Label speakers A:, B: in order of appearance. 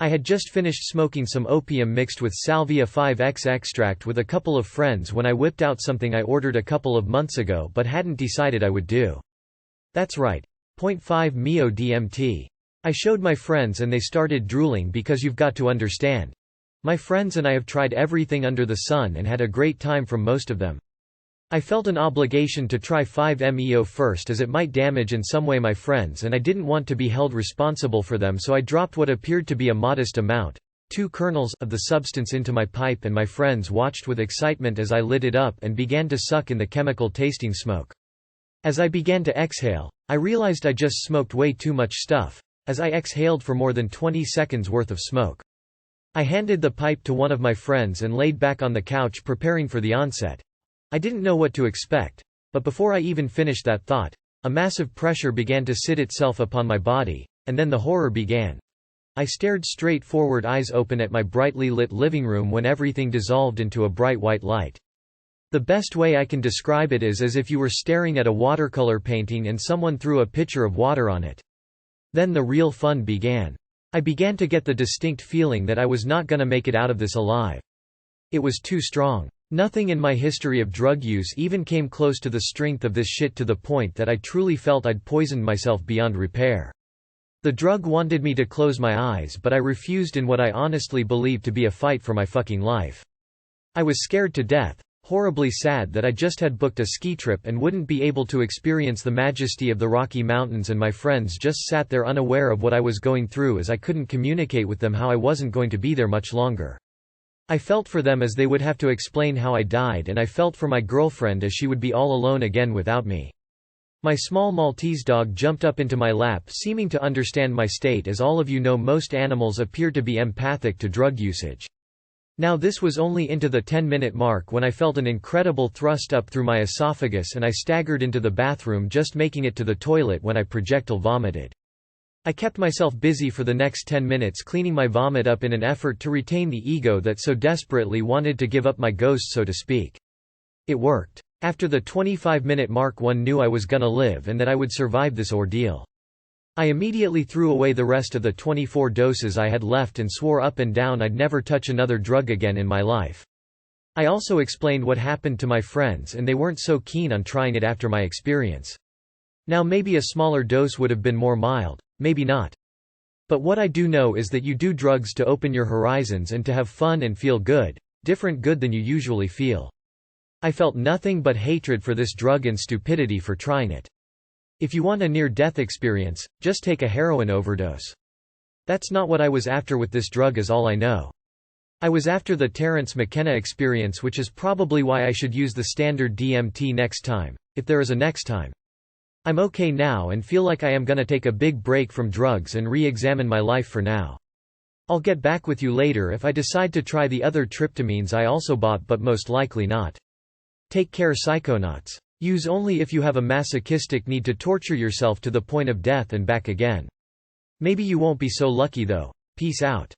A: I had just finished smoking some opium mixed with salvia 5X extract with a couple of friends when I whipped out something I ordered a couple of months ago but hadn't decided I would do. That's right. 0.5 MeO DMT. I showed my friends and they started drooling because you've got to understand. My friends and I have tried everything under the sun and had a great time from most of them. I felt an obligation to try 5-MeO first as it might damage in some way my friends and I didn't want to be held responsible for them, so I dropped what appeared to be a modest amount, 2 kernels, of the substance into my pipe and my friends watched with excitement as I lit it up and began to suck in the chemical tasting smoke. As I began to exhale, I realized I just smoked way too much stuff, as I exhaled for more than 20 seconds worth of smoke. I handed the pipe to one of my friends and laid back on the couch preparing for the onset. I didn't know what to expect, but before I even finished that thought, a massive pressure began to sit itself upon my body, and then the horror began. I stared straight forward, eyes open, at my brightly lit living room when everything dissolved into a bright white light. The best way I can describe it is as if you were staring at a watercolor painting and someone threw a pitcher of water on it. Then the real fun began. I began to get the distinct feeling that I was not gonna make it out of this alive. It was too strong. Nothing in my history of drug use even came close to the strength of this shit, to the point that I truly felt I'd poisoned myself beyond repair. The drug wanted me to close my eyes, but I refused in what I honestly believed to be a fight for my fucking life. I was scared to death, horribly sad that I just had booked a ski trip and wouldn't be able to experience the majesty of the Rocky Mountains, and my friends just sat there unaware of what I was going through as I couldn't communicate with them how I wasn't going to be there much longer. I felt for them as they would have to explain how I died, and I felt for my girlfriend as she would be all alone again without me. My small Maltese dog jumped up into my lap, seeming to understand my state. As all of you know, most animals appear to be empathic to drug usage. Now this was only into the 10-minute mark when I felt an incredible thrust up through my esophagus and I staggered into the bathroom, just making it to the toilet when I projectile vomited. I kept myself busy for the next 10 minutes cleaning my vomit up in an effort to retain the ego that so desperately wanted to give up my ghost, so to speak. It worked. After the 25-minute mark, one knew I was gonna live and that I would survive this ordeal. I immediately threw away the rest of the 24 doses I had left and swore up and down I'd never touch another drug again in my life. I also explained what happened to my friends and they weren't so keen on trying it after my experience. Now maybe a smaller dose would have been more mild, maybe not. But what I do know is that you do drugs to open your horizons and to have fun and feel good, different good than you usually feel. I felt nothing but hatred for this drug and stupidity for trying it. If you want a near-death experience, just take a heroin overdose. That's not what I was after with this drug, is all I know. I was after the Terence McKenna experience, which is probably why I should use the standard DMT next time, if there is a next time. I'm okay now and feel like I am gonna take a big break from drugs and re-examine my life for now. I'll get back with you later if I decide to try the other tryptamines I also bought, but most likely not. Take care, psychonauts. Use only if you have a masochistic need to torture yourself to the point of death and back again. Maybe you won't be so lucky though. Peace out.